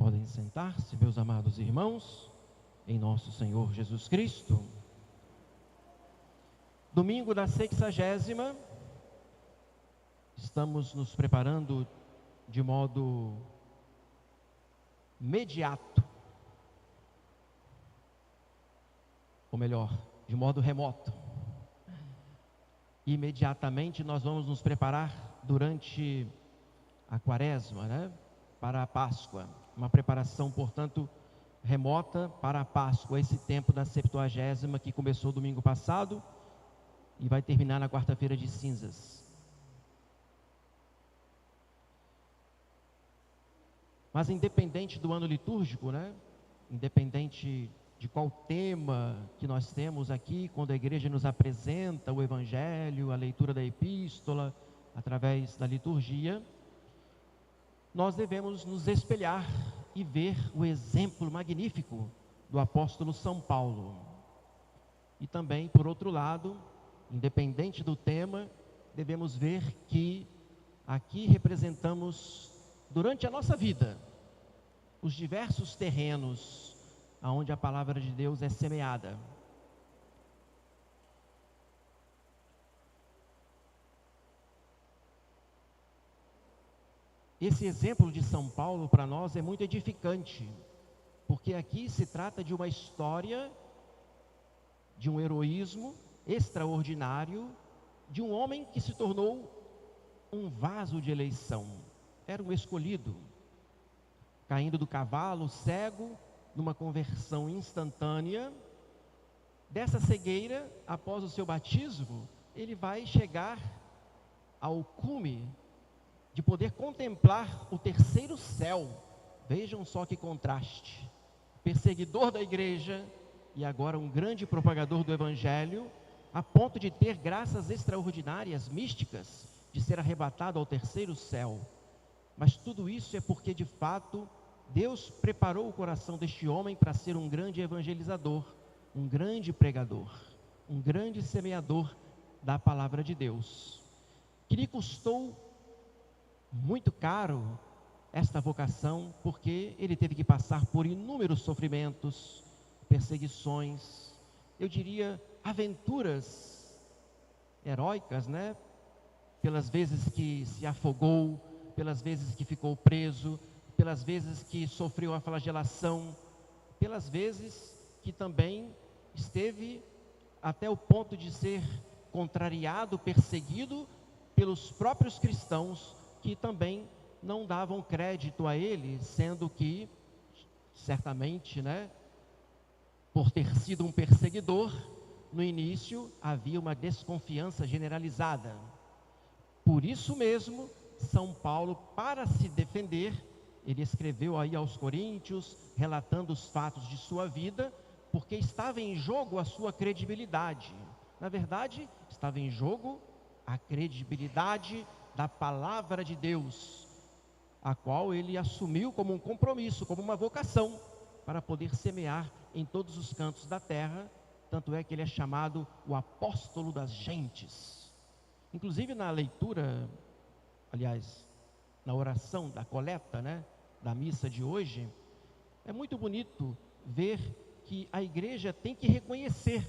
Podem sentar-se, meus amados irmãos, em nosso Senhor Jesus Cristo. Domingo da 60ª, estamos nos preparando de modo imediato, ou melhor, de modo remoto. Imediatamente nós vamos nos preparar durante a Quaresma, para a Páscoa. Uma preparação, portanto, remota para a Páscoa, esse tempo da 70ª que começou domingo passado e vai terminar na quarta-feira de cinzas. Mas independente do ano litúrgico, independente de qual tema que nós temos aqui, quando a igreja nos apresenta o Evangelho, a leitura da epístola, através da liturgia, nós devemos nos espelhar e ver o exemplo magnífico do apóstolo São Paulo. E também, por outro lado, independente do tema, devemos ver que aqui representamos, durante a nossa vida, os diversos terrenos onde a palavra de Deus é semeada. Esse exemplo de São Paulo para nós é muito edificante, porque aqui se trata de uma história, de um heroísmo extraordinário, de um homem que se tornou um vaso de eleição. Era um escolhido, caindo do cavalo, cego, numa conversão instantânea. Dessa cegueira, após o seu batismo, ele vai chegar ao cume de poder contemplar o terceiro céu. Vejam só que contraste. Perseguidor da igreja e agora um grande propagador do Evangelho, a ponto de ter graças extraordinárias, místicas, de ser arrebatado ao terceiro céu. Mas tudo isso é porque, de fato, Deus preparou o coração deste homem para ser um grande evangelizador, um grande pregador, um grande semeador da palavra de Deus, que lhe custou muito caro esta vocação, porque ele teve que passar por inúmeros sofrimentos, perseguições, eu diria aventuras heróicas, pelas vezes que se afogou, pelas vezes que ficou preso, pelas vezes que sofreu a flagelação, pelas vezes que também esteve até o ponto de ser contrariado, perseguido pelos próprios cristãos, que também não davam crédito a ele, sendo que, certamente, por ter sido um perseguidor, no início havia uma desconfiança generalizada. Por isso mesmo, São Paulo, para se defender, ele escreveu aí aos Coríntios, relatando os fatos de sua vida, porque estava em jogo a sua credibilidade. Na verdade, estava em jogo a credibilidade da palavra de Deus, a qual ele assumiu como um compromisso, como uma vocação, para poder semear em todos os cantos da terra. Tanto é que ele é chamado o apóstolo das gentes. Inclusive na leitura, aliás, na oração da coleta, da missa de hoje, é muito bonito ver que a igreja tem que reconhecer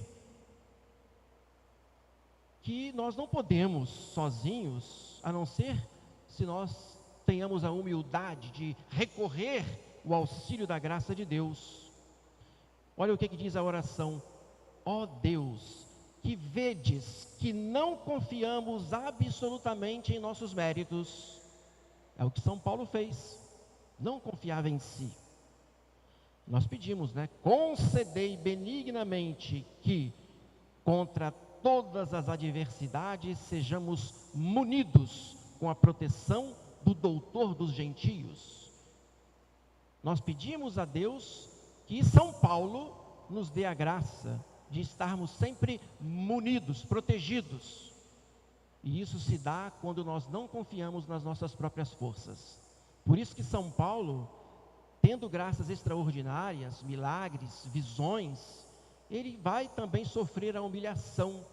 que nós não podemos sozinhos, a não ser se nós tenhamos a humildade de recorrer ao auxílio da graça de Deus. Olha o que diz a oração: ó Deus, que vedes que não confiamos absolutamente em nossos méritos. É o que São Paulo fez, não confiava em si. Nós pedimos, concedei benignamente que, contra todas as adversidades, sejamos munidos com a proteção do doutor dos gentios. Nós pedimos a Deus que São Paulo nos dê a graça de estarmos sempre munidos, protegidos. E isso se dá quando nós não confiamos nas nossas próprias forças. Por isso que São Paulo, tendo graças extraordinárias, milagres, visões, ele vai também sofrer a humilhação,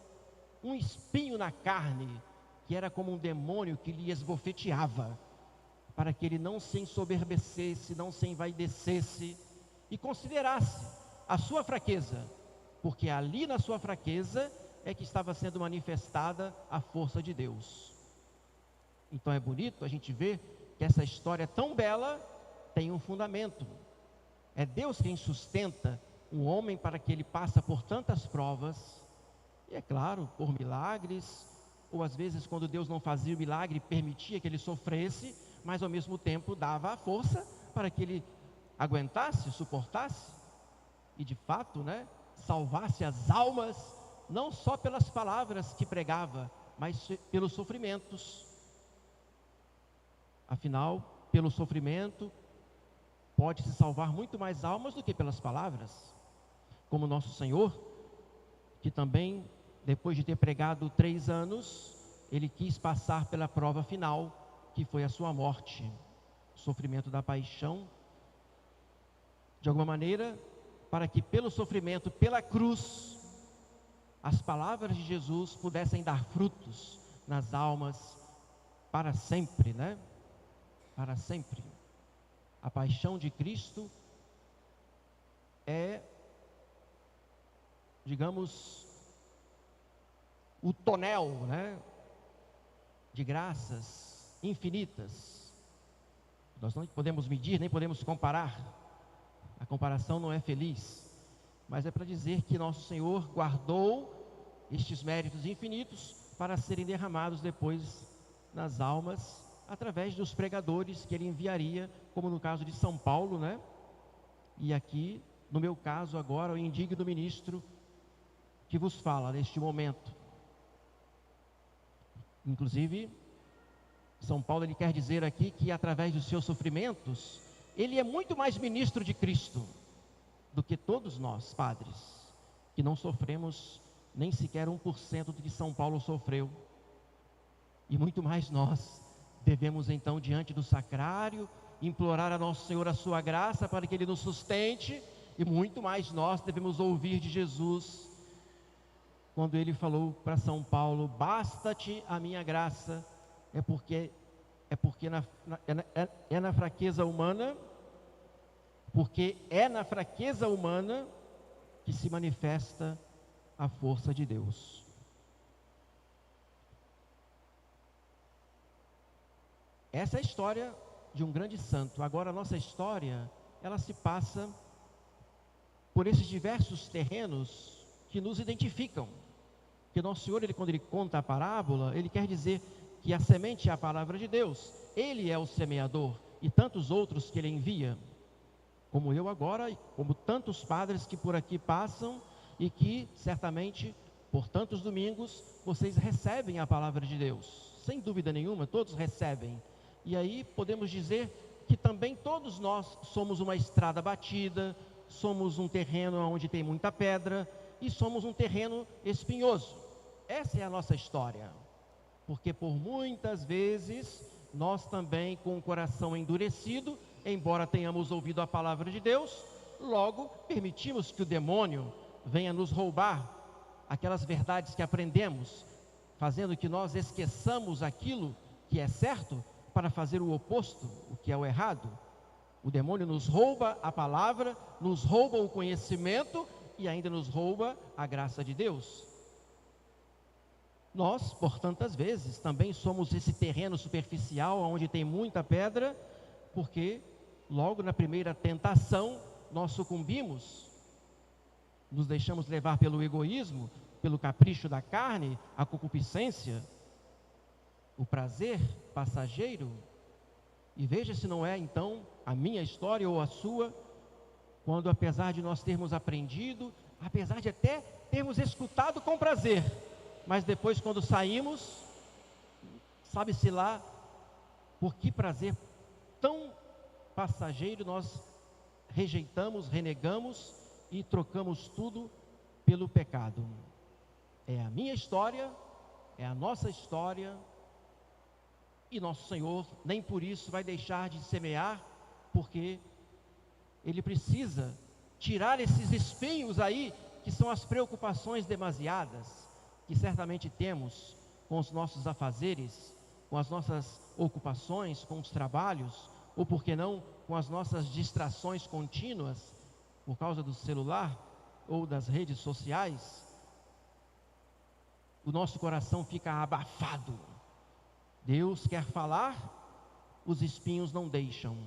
um espinho na carne, que era como um demônio que lhe esbofeteava. para que ele não se ensoberbecesse, não se envaidecesse e considerasse a sua fraqueza, porque ali na sua fraqueza é que estava sendo manifestada a força de Deus. Então é bonito a gente ver que essa história tão bela tem um fundamento. É Deus quem sustenta um homem para que ele passe por tantas provas, e é claro, por milagres, ou às vezes quando Deus não fazia o milagre, permitia que ele sofresse, mas ao mesmo tempo dava a força para que ele aguentasse, suportasse, e de fato, salvasse as almas, não só pelas palavras que pregava, mas pelos sofrimentos. Afinal, pelo sofrimento, pode-se salvar muito mais almas do que pelas palavras. Como nosso Senhor, que também, depois de ter pregado 3 anos, ele quis passar pela prova final, que foi a sua morte, o sofrimento da paixão, de alguma maneira, para que pelo sofrimento, pela cruz, as palavras de Jesus pudessem dar frutos nas almas para sempre, Para sempre. A paixão de Cristo é, digamos, o tonel, de graças infinitas. Nós não podemos medir, nem podemos comparar. A comparação não é feliz, mas é para dizer que nosso Senhor guardou estes méritos infinitos para serem derramados depois nas almas, através dos pregadores que ele enviaria, como no caso de São Paulo, E aqui, no meu caso agora, o indigno ministro que vos fala neste momento. Inclusive, São Paulo ele quer dizer aqui que através dos seus sofrimentos, ele é muito mais ministro de Cristo do que todos nós, padres, que não sofremos nem sequer 1% do que São Paulo sofreu. E muito mais nós devemos então, diante do sacrário, implorar a nosso Senhor a sua graça para que Ele nos sustente, e muito mais nós devemos ouvir de Jesus, quando Ele falou para São Paulo: basta-te a minha graça, é porque na fraqueza humana, porque é na fraqueza humana que se manifesta a força de Deus. Essa é a história de um grande santo. Agora a nossa história, ela se passa por esses diversos terrenos que nos identificam. Que nosso Senhor, quando ele conta a parábola, ele quer dizer que a semente é a palavra de Deus. Ele é o semeador e tantos outros que ele envia, como eu agora e como tantos padres que por aqui passam e que certamente por tantos domingos vocês recebem a palavra de Deus. Sem dúvida nenhuma, todos recebem. E aí podemos dizer que também todos nós somos uma estrada batida, somos um terreno onde tem muita pedra e somos um terreno espinhoso. Essa é a nossa história, porque por muitas vezes nós também, com o coração endurecido, embora tenhamos ouvido a palavra de Deus, logo permitimos que o demônio venha nos roubar aquelas verdades que aprendemos, fazendo que nós esqueçamos aquilo que é certo para fazer o oposto, o que é o errado. O demônio nos rouba a palavra, nos rouba o conhecimento e ainda nos rouba a graça de Deus. Nós, por tantas vezes, também somos esse terreno superficial onde tem muita pedra, porque logo na primeira tentação nós sucumbimos, nos deixamos levar pelo egoísmo, pelo capricho da carne, a concupiscência, o prazer passageiro. E veja se não é então a minha história ou a sua, quando apesar de nós termos aprendido, apesar de até termos escutado com prazer, mas depois quando saímos, sabe-se lá por que prazer tão passageiro nós rejeitamos, renegamos e trocamos tudo pelo pecado. É a minha história, é a nossa história, e nosso Senhor nem por isso vai deixar de semear, porque Ele precisa tirar esses espinhos aí, que são as preocupações demasiadas, que certamente temos com os nossos afazeres, com as nossas ocupações, com os trabalhos, ou por que não, com as nossas distrações contínuas, por causa do celular ou das redes sociais, o nosso coração fica abafado. Deus quer falar, os espinhos não deixam.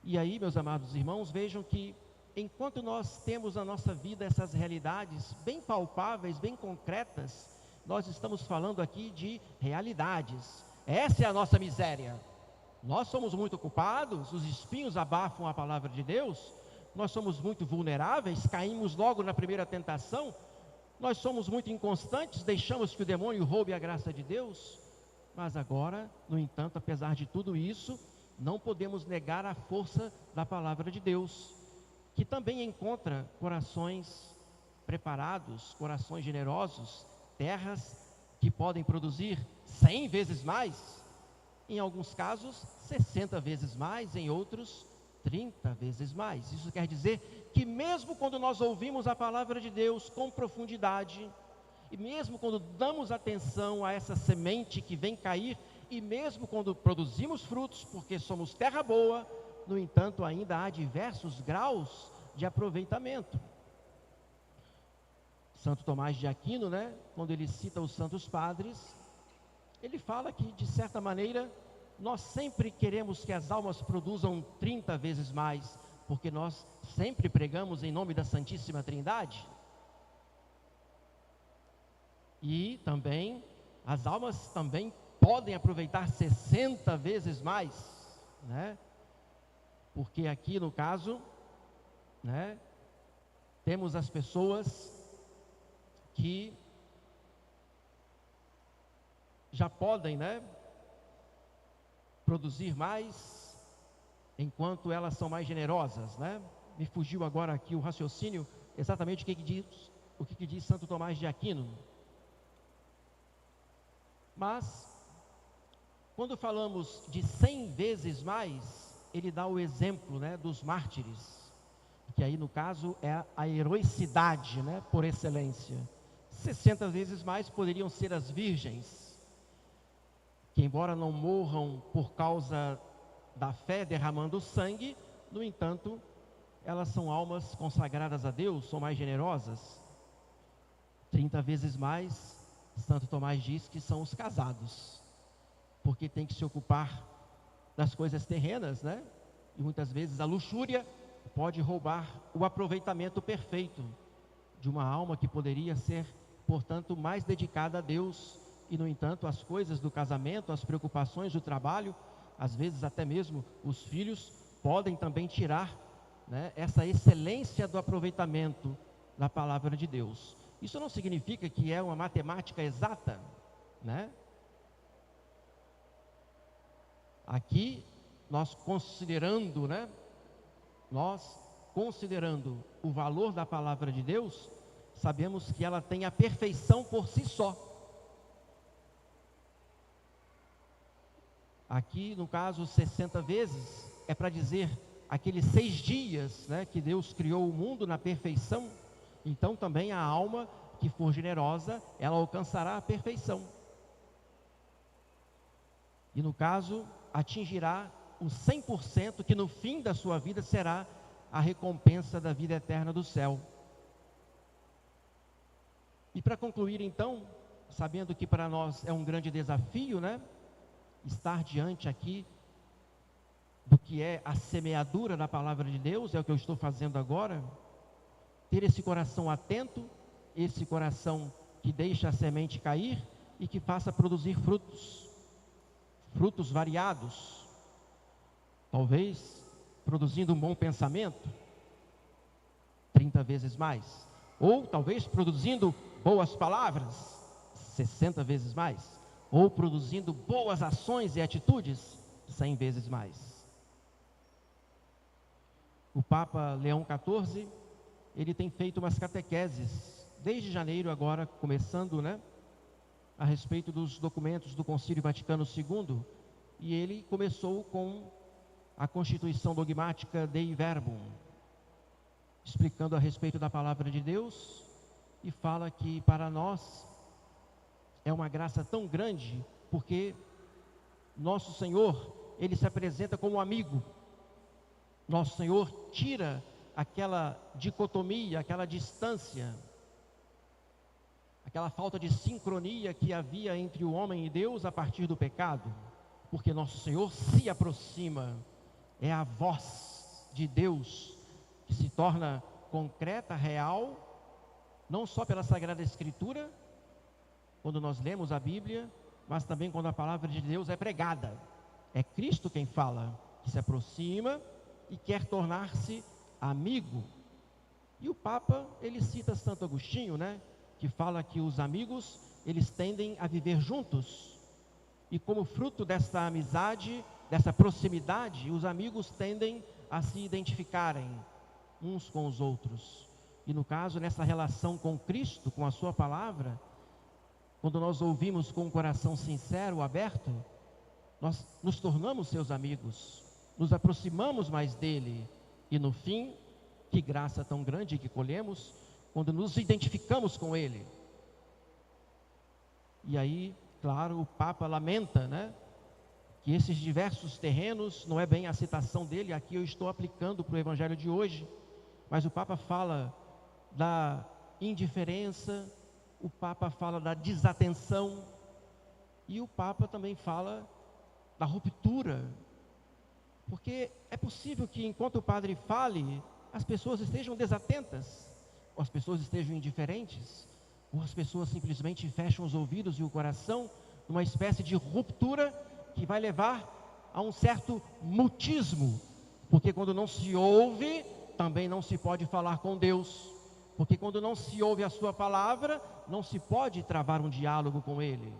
E aí, meus amados irmãos, vejam que enquanto nós temos na nossa vida essas realidades bem palpáveis, bem concretas, nós estamos falando aqui de realidades. Essa é a nossa miséria. Nós somos muito ocupados, os espinhos abafam a palavra de Deus, nós somos muito vulneráveis, caímos logo na primeira tentação, nós somos muito inconstantes, deixamos que o demônio roube a graça de Deus. Mas agora, no entanto, apesar de tudo isso, não podemos negar a força da palavra de Deus, que também encontra corações preparados, corações generosos, terras que podem produzir 100 vezes mais, em alguns casos 60 vezes mais, em outros 30 vezes mais. Isso quer dizer que mesmo quando nós ouvimos a palavra de Deus com profundidade, e mesmo quando damos atenção a essa semente que vem cair, e mesmo quando produzimos frutos, porque somos terra boa, no entanto, ainda há diversos graus de aproveitamento. Santo Tomás de Aquino, quando ele cita os santos padres, ele fala que, de certa maneira, nós sempre queremos que as almas produzam 30 vezes mais, porque nós sempre pregamos em nome da Santíssima Trindade. E também, as almas também podem aproveitar 60 vezes mais, porque aqui no caso, temos as pessoas que já podem, produzir mais, enquanto elas são mais generosas, Me fugiu agora aqui o raciocínio, exatamente o que diz Santo Tomás de Aquino. Mas, quando falamos de 100 vezes mais, ele dá o exemplo, dos mártires, que aí no caso é a heroicidade, por excelência. 60 vezes mais poderiam ser as virgens, que embora não morram por causa da fé derramando sangue, no entanto, elas são almas consagradas a Deus, são mais generosas. 30 vezes mais, Santo Tomás diz que são os casados, porque tem que se ocupar das coisas terrenas, E muitas vezes a luxúria pode roubar o aproveitamento perfeito de uma alma que poderia ser, portanto, mais dedicada a Deus. E, no entanto, as coisas do casamento, as preocupações do trabalho, às vezes até mesmo os filhos, podem também tirar, essa excelência do aproveitamento da palavra de Deus. Isso não significa que é uma matemática exata, Aqui, nós considerando o valor da palavra de Deus, sabemos que ela tem a perfeição por si só. Aqui, no caso, 60 vezes, é para dizer aqueles 6 dias, que Deus criou o mundo na perfeição. Então, também a alma que for generosa, ela alcançará a perfeição. E, no caso, atingirá o 100%, que no fim da sua vida será a recompensa da vida eterna do céu. E para concluir, então, sabendo que para nós é um grande desafio, estar diante aqui do que é a semeadura da palavra de Deus, é o que eu estou fazendo agora, ter esse coração atento, esse coração que deixa a semente cair e que faça produzir frutos variados, talvez produzindo um bom pensamento, 30 vezes mais, ou talvez produzindo boas palavras, 60 vezes mais, ou produzindo boas ações e atitudes, 100 vezes mais. O Papa Leão XIV, ele tem feito umas catequeses, desde janeiro agora, começando, a respeito dos documentos do Concílio Vaticano II, e ele começou com a Constituição Dogmática Dei Verbum, explicando a respeito da palavra de Deus, e fala que para nós é uma graça tão grande, porque nosso Senhor, Ele se apresenta como amigo. Nosso Senhor tira aquela dicotomia, aquela distância, aquela falta de sincronia que havia entre o homem e Deus a partir do pecado, porque nosso Senhor se aproxima, é a voz de Deus que se torna concreta, real, não só pela Sagrada Escritura, quando nós lemos a Bíblia, mas também quando a palavra de Deus é pregada. É Cristo quem fala, que se aproxima e quer tornar-se amigo. E o Papa, ele cita Santo Agostinho, né? Que fala que os amigos, eles tendem a viver juntos. E como fruto dessa amizade, dessa proximidade, os amigos tendem a se identificarem uns com os outros. E no caso, nessa relação com Cristo, com a sua palavra, quando nós ouvimos com um coração sincero, aberto, nós nos tornamos seus amigos, nos aproximamos mais dele. E no fim, que graça tão grande que colhemos quando nos identificamos com ele. E aí, claro, o Papa lamenta, né, que esses diversos terrenos, não é bem a citação dele, aqui eu estou aplicando para o Evangelho de hoje, mas o Papa fala da indiferença, o Papa fala da desatenção, e o Papa também fala da ruptura, porque é possível que enquanto o padre fale, as pessoas estejam desatentas, ou as pessoas estejam indiferentes, ou as pessoas simplesmente fecham os ouvidos e o coração, numa espécie de ruptura que vai levar a um certo mutismo, porque quando não se ouve, também não se pode falar com Deus, porque quando não se ouve a sua palavra, não se pode travar um diálogo com Ele.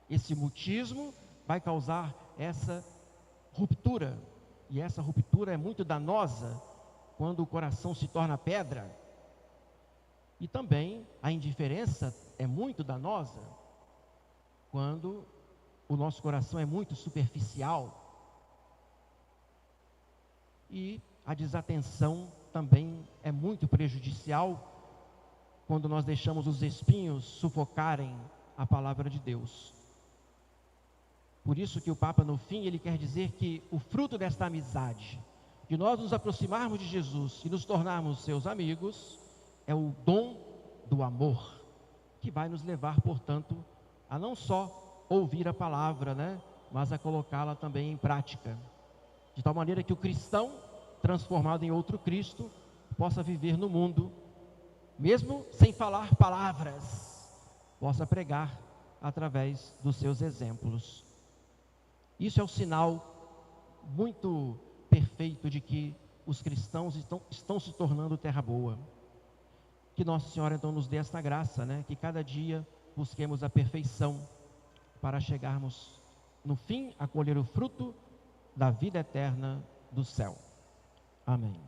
Esse mutismo vai causar essa ruptura, e essa ruptura é muito danosa quando o coração se torna pedra. E também a indiferença é muito danosa quando o nosso coração é muito superficial. E a desatenção também é muito prejudicial quando nós deixamos os espinhos sufocarem a palavra de Deus. Por isso que o Papa, no fim, ele quer dizer que o fruto desta amizade, de nós nos aproximarmos de Jesus e nos tornarmos seus amigos, é o dom do amor, que vai nos levar, portanto, a não só ouvir a palavra, né, mas a colocá-la também em prática, de tal maneira que o cristão, transformado em outro Cristo, possa viver no mundo, mesmo sem falar palavras, possa pregar através dos seus exemplos. Isso é um sinal muito perfeito de que os cristãos estão se tornando terra boa. Que Nossa Senhora então nos dê esta graça, né? Que cada dia busquemos a perfeição para chegarmos no fim a colher o fruto da vida eterna do céu. Amém.